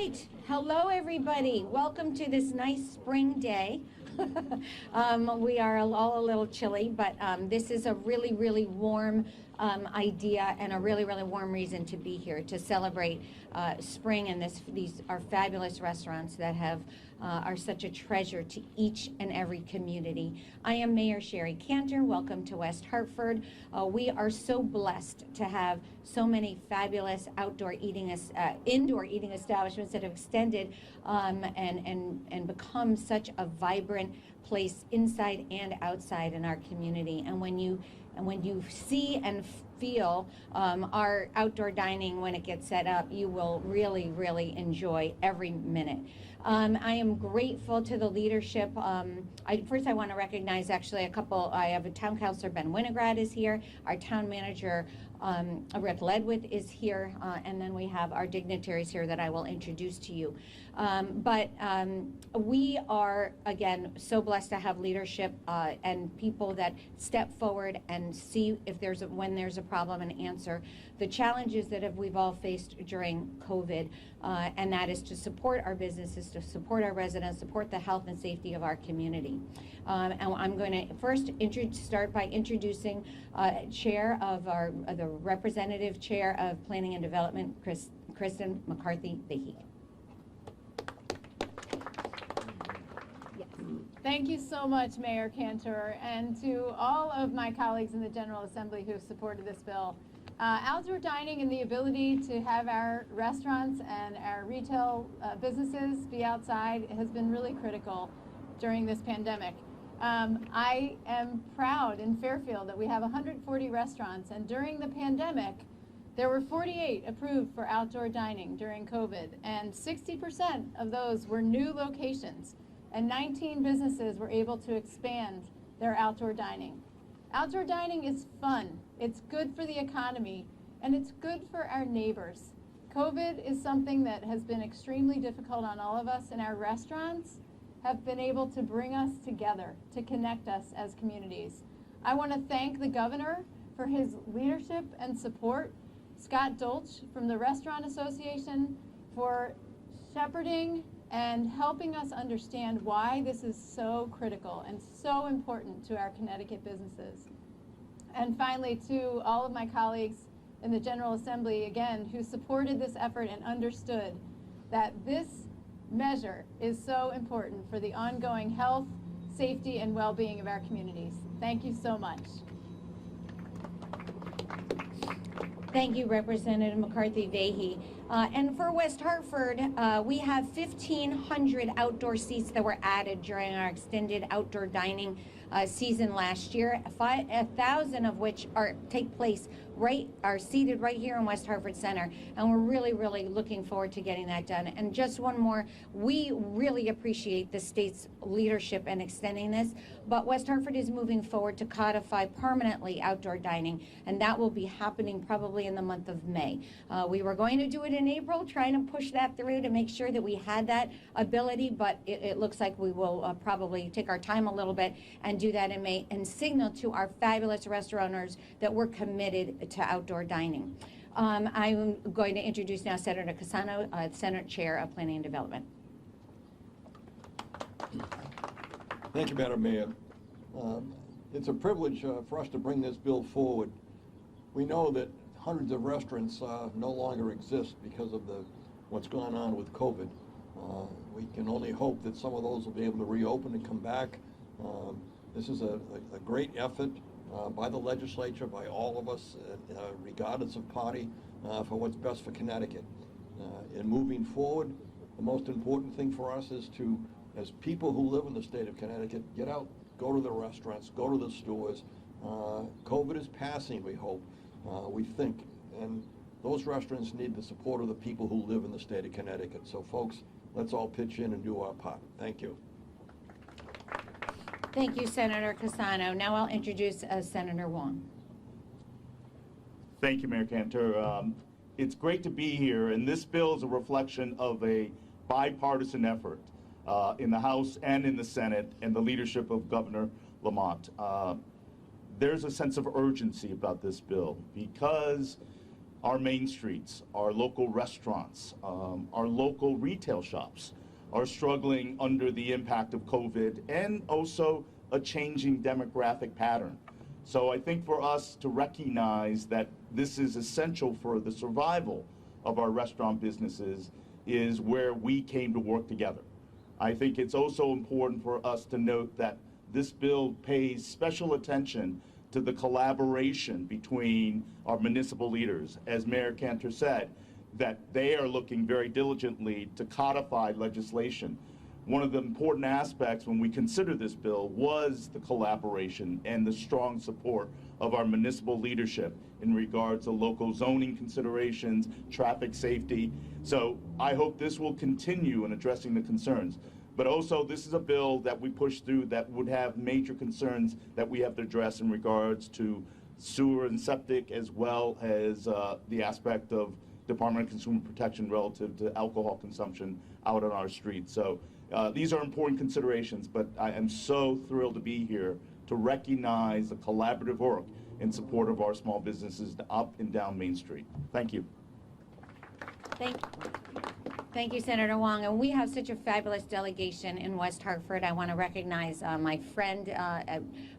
right. Hello, everybody. Welcome to this nice spring day. We are all a little chilly, but this is a really, really warm idea and a really, really warm reason to be here to celebrate spring and these are fabulous restaurants that are such a treasure to each and every community. I am Mayor Sherry Cantor. Welcome to West Hartford. We are so blessed to have so many fabulous indoor eating establishments that have extended and become such a vibrant place inside and outside in our community. And when you see and feel our outdoor dining when it gets set up, you will really, really enjoy every minute. I am grateful to the leadership. First, I want to recognize actually I have a town councilor, Ben Winograd, is here. Our town manager, Rick Ledwith, is here. And then we have our dignitaries here that I will introduce to you. We are, again, so blessed to have leadership and people that step forward and see if when there's a problem and answer the challenges that we've all faced during COVID, and that is to support our businesses, to support our residents, support the health and safety of our community. And I'm going to first start by introducing chair of the representative chair of Planning and Development, Kristen McCarthy-Vahey. Thank you so much, Mayor Cantor, and to all of my colleagues in the General Assembly who have supported this bill. Outdoor dining and the ability to have our restaurants and our retail businesses be outside has been really critical during this pandemic. I am proud in Fairfield that we have 140 restaurants, and during the pandemic, there were 48 approved for outdoor dining during COVID, and 60% of those were new locations. And 19 businesses were able to expand their outdoor dining. Outdoor dining is fun, it's good for the economy, and it's good for our neighbors. COVID is something that has been extremely difficult on all of us, and our restaurants have been able to bring us together, to connect us as communities. I want to thank the governor for his leadership and support, Scott Dolch from the Restaurant Association for shepherding and helping us understand why this is so critical and so important to our Connecticut businesses. And finally, to all of my colleagues in the General Assembly, again, who supported this effort and understood that this measure is so important for the ongoing health, safety, and well-being of our communities. Thank you so much. Thank you, Representative McCarthy-Vahey. And for West Hartford, we have 1,500 outdoor seats that were added during our extended outdoor dining season last year, 1,000 of which are seated right here in West Hartford Center, and we're really, really looking forward to getting that done. And just one more, we really appreciate the state's leadership in extending this, but West Hartford is moving forward to codify permanently outdoor dining, and that will be happening probably in the month of May. We were going to do it in April, trying to push that through to make sure that we had that ability, but it looks like we will probably take our time a little bit and do that in May and signal to our fabulous restaurateurs that we're committed to outdoor dining. I'm going to introduce now Senator Cassano, Senate Chair of Planning and Development. Thank you, Madam Mayor. It's a privilege for us to bring this bill forward. We know that hundreds of restaurants no longer exist because of what's going on with COVID. We can only hope that some of those will be able to reopen and come back. This is a great effort by the legislature, by all of us, regardless of party, for what's best for Connecticut. In moving forward, the most important thing for us is to, as people who live in the state of Connecticut, get out, go to the restaurants, go to the stores. COVID is passing, we hope, we think, and those restaurants need the support of the people who live in the state of Connecticut. So folks, let's all pitch in and do our part. Thank you. Thank you, Senator Cassano. Now I'll introduce Senator Wong. Thank you, Mayor Cantor. It's great to be here, and this bill is a reflection of a bipartisan effort in the House and in the Senate and the leadership of Governor Lamont. There's a sense of urgency about this bill because our main streets, our local restaurants, our local retail shops are struggling under the impact of COVID and also a changing demographic pattern. So I think for us to recognize that this is essential for the survival of our restaurant businesses is where we came to work together. I think it's also important for us to note that this bill pays special attention to the collaboration between our municipal leaders. As Mayor Cantor said, that they are looking very diligently to codify legislation. One of the important aspects when we consider this bill was the collaboration and the strong support of our municipal leadership in regards to local zoning considerations, traffic safety. So I hope this will continue in addressing the concerns. But also, this is a bill that we push through that would have major concerns that we have to address in regards to sewer and septic, as well as the aspect of Department of Consumer Protection relative to alcohol consumption out on our streets. So these are important considerations, but I am so thrilled to be here to recognize the collaborative work in support of our small businesses up and down Main Street. Thank you. Thank you, Senator Wong. And we have such a fabulous delegation in West Hartford. I want to recognize my friend,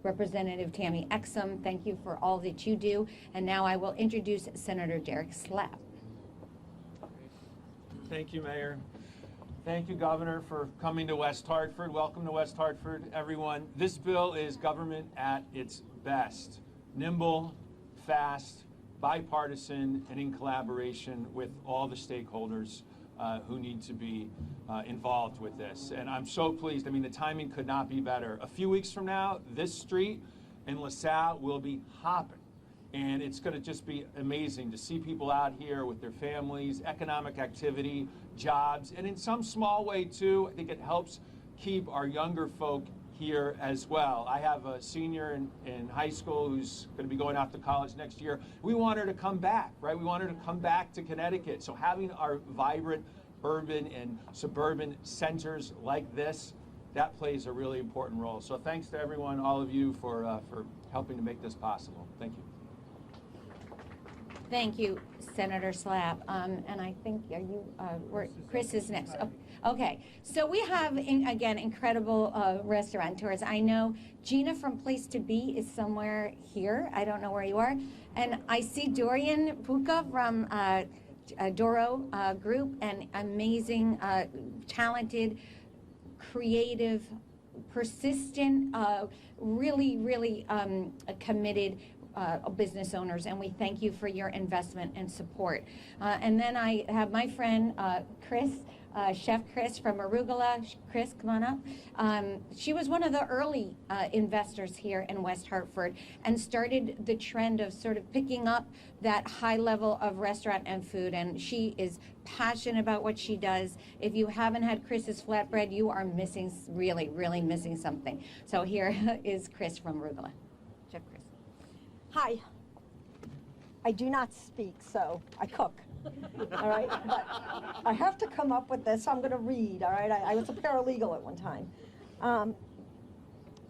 Representative Tammy Exum. Thank you for all that you do. And now I will introduce Senator Derek Slapp. Thank you, Mayor. Thank you, Governor, for coming to West Hartford. Welcome to West Hartford, everyone. This bill is government at its best. Nimble, fast, bipartisan, and in collaboration with all the stakeholders who need to be involved with this. And I'm so pleased. I mean, the timing could not be better. A few weeks from now, this street in LaSalle will be hopping. And it's going to just be amazing to see people out here with their families, economic activity, jobs, and in some small way, too, I think it helps keep our younger folk here as well. I have a senior in high school who's going to be going off to college next year. We want her to come back, right? We want her to come back to Connecticut. So having our vibrant urban and suburban centers like this, that plays a really important role. So thanks to everyone, all of you, for helping to make this possible. Thank you. Thank you, Senator Slapp. And I think, Chris is next. Okay, so we have, again, incredible restaurateurs. I know Gina from Place to Be is somewhere here. I don't know where you are. And I see Dorian Puka from Doro Group, an amazing, talented, creative, persistent, really, really committed business owners, and we thank you for your investment and support. And then I have my friend Chris, Chef Chris from Arugula. Chris, come on up. She was one of the early investors here in West Hartford and started the trend of sort of picking up that high level of restaurant and food, and she is passionate about what she does. If you haven't had Chris's flatbread, you are missing, really, really missing something. So here is Chris from Arugula. Chef Chris. Hi. I do not speak, so I cook. All right, but I have to come up with this, so I'm going to read. All right, I was a paralegal at one time.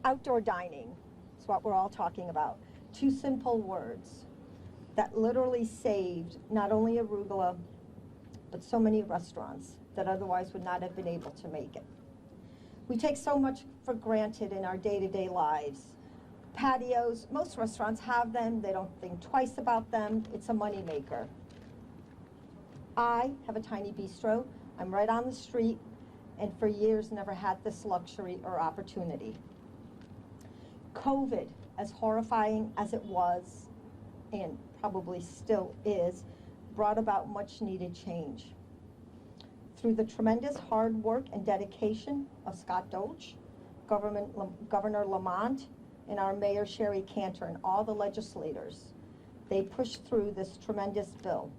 Outdoor dining is what we're all talking about. Two simple words that literally saved not only Arugula, but so many restaurants that otherwise would not have been able to make it. We take so much for granted in our day-to-day lives. Patios, most restaurants have them. They don't think twice about them. It's a moneymaker. I have a tiny bistro. I'm right on the street, and for years never had this luxury or opportunity. COVID, as horrifying as it was, and probably still is, brought about much needed change. Through the tremendous hard work and dedication of Scott Doach, Governor Lamont, and our Mayor Sherry Cantor and all the legislators, they pushed through this tremendous bill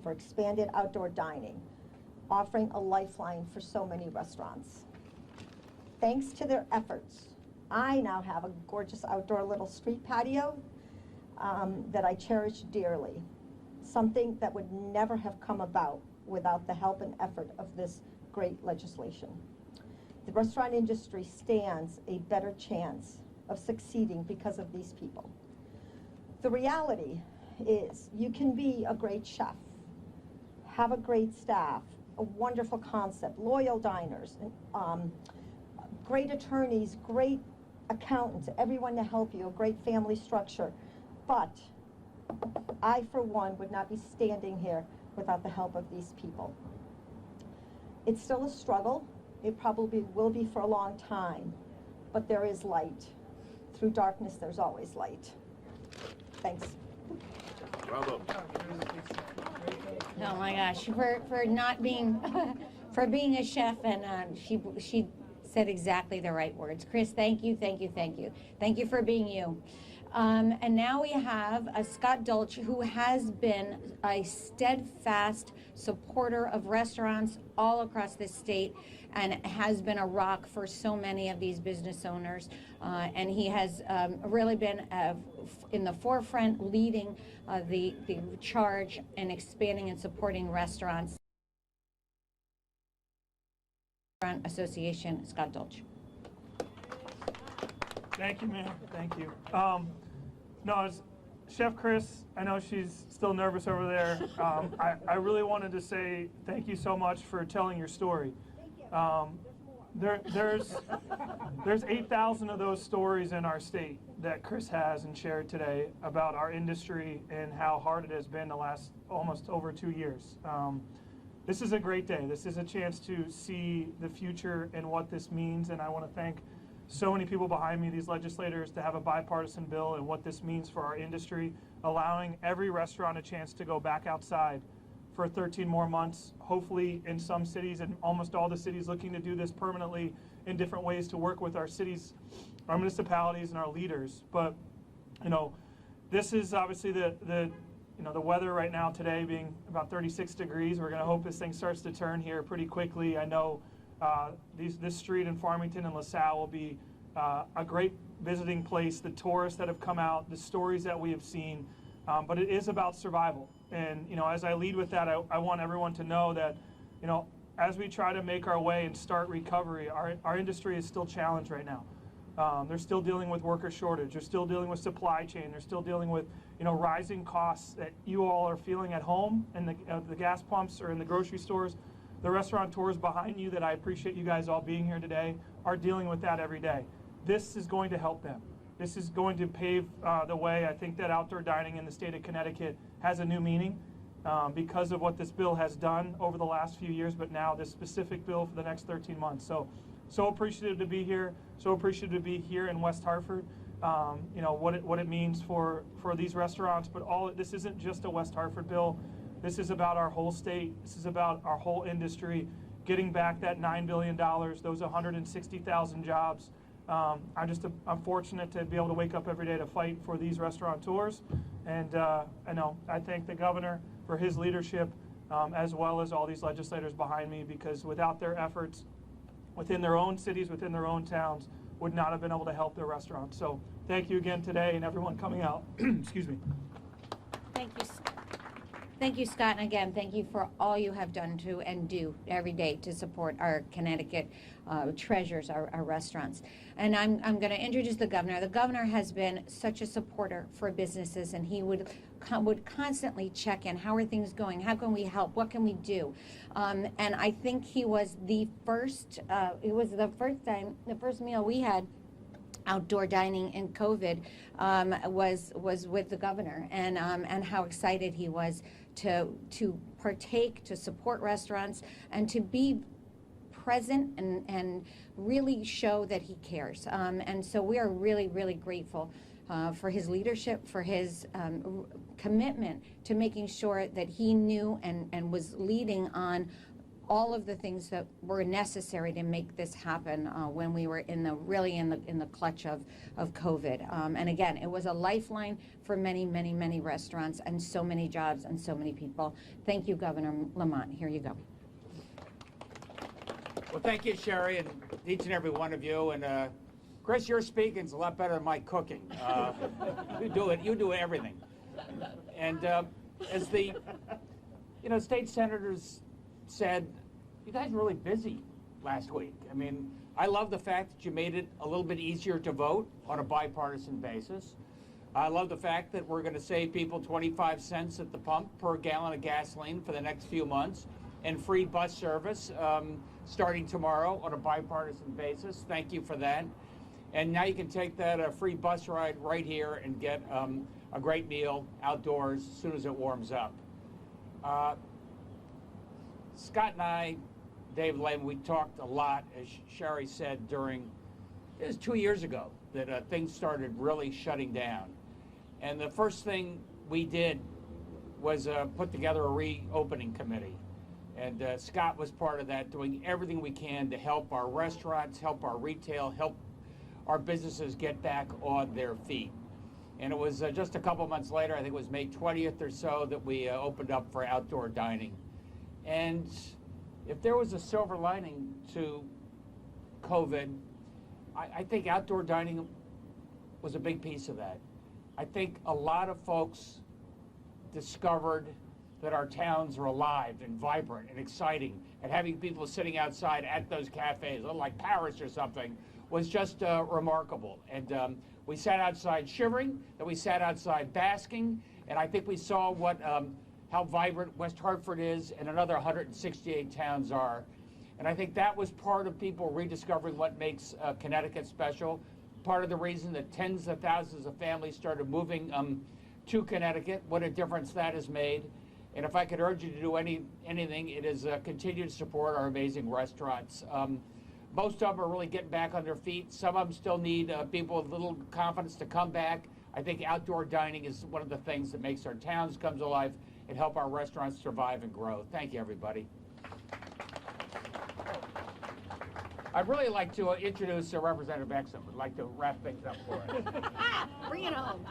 for expanded outdoor dining, offering a lifeline for so many restaurants. Thanks to their efforts, I now have a gorgeous outdoor little street patio that I cherish dearly, something that would never have come about without the help and effort of this great legislation. The restaurant industry stands a better chance of succeeding because of these people. The reality is you can be a great chef, have a great staff, a wonderful concept, loyal diners, great attorneys, great accountants, everyone to help you, a great family structure. But I, for one, would not be standing here without the help of these people. It's still a struggle. It probably will be for a long time, but there is light. Through darkness, there's always light. Thanks. Bravo. Oh my gosh, for not being, for being a chef, and she said exactly the right words. Chris, thank you, thank you, thank you. Thank you for being you. And now we have Scott Dolch, who has been a steadfast supporter of restaurants all across the state and has been a rock for so many of these business owners. And he has really been in the forefront, leading the charge in expanding and supporting restaurants. Association, Scott Dolch. Thank you, Mayor. Thank you. No, as Chef Chris, I know she's still nervous over there. I really wanted to say thank you so much for telling your story. There's 8,000 of those stories in our state that Chris has and shared today about our industry and how hard it has been the last almost over 2 years. This is a great day. This is a chance to see the future and what this means, and I want to thank so many people behind me, these legislators, to have a bipartisan bill and what this means for our industry, allowing every restaurant a chance to go back outside for 13 more months, hopefully in some cities and almost all the cities looking to do this permanently in different ways to work with our cities, our municipalities, and our leaders. But, you know, this is obviously the weather right now today being about 36 degrees. We're going to hope this thing starts to turn here pretty quickly. I know this street in Farmington and LaSalle will be a great visiting place, the tourists that have come out, the stories that we have seen, but it is about survival. And, you know, as I lead with that, I want everyone to know that, you know, as we try to make our way and start recovery, our industry is still challenged right now. They're still dealing with worker shortage. They're still dealing with supply chain. They're still dealing with, you know, rising costs that you all are feeling at home in the gas pumps or in the grocery stores. The restaurateurs behind you that I appreciate you guys all being here today are dealing with that every day. This is going to help them. This is going to pave the way. I think that outdoor dining in the state of Connecticut has a new meaning because of what this bill has done over the last few years, but now this specific bill for the next 13 months. So appreciative to be here. So appreciative to be here in West Hartford. You know, what it means for these restaurants, but this isn't just a West Hartford bill. This is about our whole state. This is about our whole industry, getting back that $9 billion, those 160,000 jobs. I'm fortunate to be able to wake up every day to fight for these restaurateurs. And I thank the governor for his leadership, as well as all these legislators behind me, because without their efforts within their own cities, within their own towns, would not have been able to help their restaurants. So thank you again today and everyone coming out. Excuse me. Thank you, Scott, and again, thank you for all you have done to and do every day to support our Connecticut treasures, our restaurants. And I'm going to introduce the governor. The governor has been such a supporter for businesses, and he would constantly check in. How are things going? How can we help? What can we do? And I think he was the first. It was the first meal we had outdoor dining in COVID was with the governor, and how excited he was to partake, to support restaurants, and to be present and really show that he cares. And so we are really, really grateful for his leadership, for his commitment to making sure that he knew and was leading on all of the things that were necessary to make this happen when we were in the clutch of COVID. And again, it was a lifeline for many, many, many restaurants and so many jobs and so many people. Thank you, Governor Lamont. Here you go. Well, thank you, Sherry, and each and every one of you. And Chris, your speaking's a lot better than my cooking. You do everything. And as the state senators said, you guys were really busy last week. I mean, I love the fact that you made it a little bit easier to vote on a bipartisan basis. I love the fact that we're going to save people 25 cents at the pump per gallon of gasoline for the next few months, and free bus service starting tomorrow on a bipartisan basis. Thank you for that. And now you can take that free bus ride right here and get a great meal outdoors as soon as it warms up. Scott and I, Dave Lehman, we talked a lot, as Sherry said, it was 2 years ago that things started really shutting down. And the first thing we did was put together a reopening committee. And Scott was part of that, doing everything we can to help our restaurants, help our retail, help our businesses get back on their feet. And it was just a couple months later, I think it was May 20th or so, that we opened up for outdoor dining. And if there was a silver lining to COVID, I think outdoor dining was a big piece of that. I think a lot of folks discovered that our towns are alive and vibrant and exciting, and having people sitting outside at those cafes, a little like Paris or something, was just remarkable. And we sat outside shivering, then we sat outside basking, and I think we saw how vibrant West Hartford is and another 168 towns are. And I think that was part of people rediscovering what makes Connecticut special. Part of the reason that tens of thousands of families started moving to Connecticut, what a difference that has made. And if I could urge you to do anything, it is continue to support our amazing restaurants. Most of them are really getting back on their feet. Some of them still need people with a little confidence to come back. I think outdoor dining is one of the things that makes our towns come to life and help our restaurants survive and grow. Thank you, everybody. I'd really like to introduce Representative Exum. I'd like to wrap things up for us. Bring it home.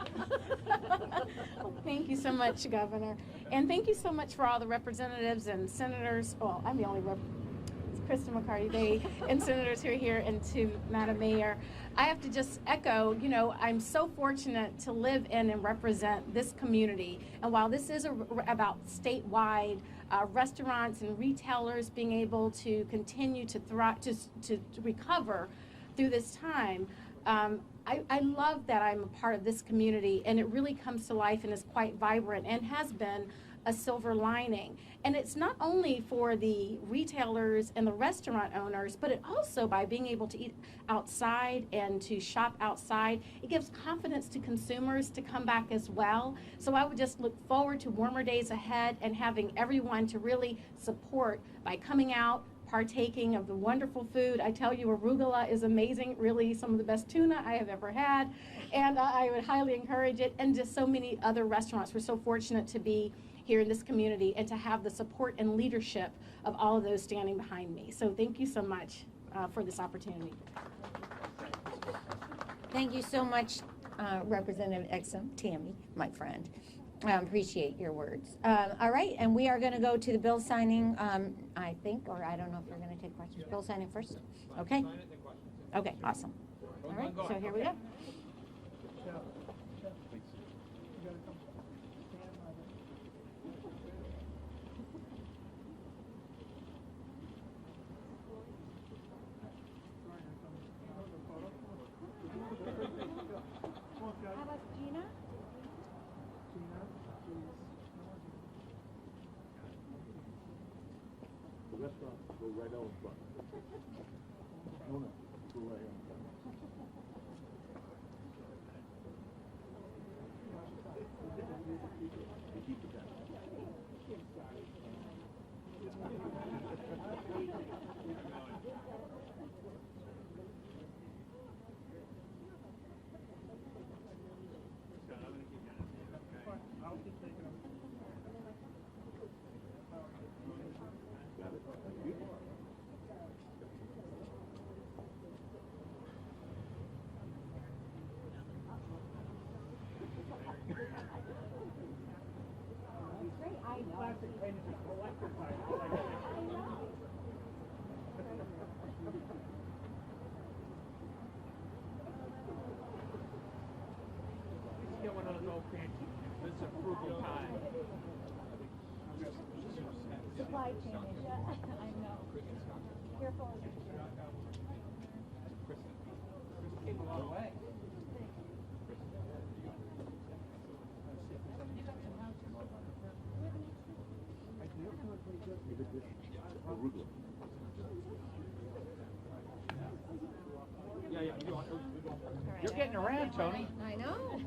Thank you so much, Governor. And thank you so much for all the representatives and senators. Well, I'm the only it's Kristen McCarty, and senators who are here, and to Madam Mayor. I have to just echo, I'm so fortunate to live in and represent this community. And while this is about statewide restaurants and retailers being able to continue to thrive, to recover through this time, I love that I'm a part of this community, and it really comes to life and is quite vibrant and has been a silver lining. And it's not only for the retailers and the restaurant owners, but it also, by being able to eat outside and to shop outside, it gives confidence to consumers to come back as well. So I would just look forward to warmer days ahead and having everyone to really support by coming out, partaking of the wonderful food. I tell you, arugula is amazing, really some of the best tuna I have ever had, and I would highly encourage it, and just so many other restaurants. We're so fortunate to be here in this community and to have the support and leadership of all of those standing behind me. So thank you so much for this opportunity. Thank you so much, Representative Exum, Tammy, my friend. Appreciate your words. All right, and we are going to go to the bill signing, I think, or I don't know if you're going to take questions. Bill signing first? Okay. Okay, awesome. All right, so here we go. How about Gina? The restaurant go right out front. No, go right out front. Keep it down. Get one of those old pancakes. This is a frugal time. Supply chain issue. I know. Careful. Came a long way. You're getting around, Tony. I know.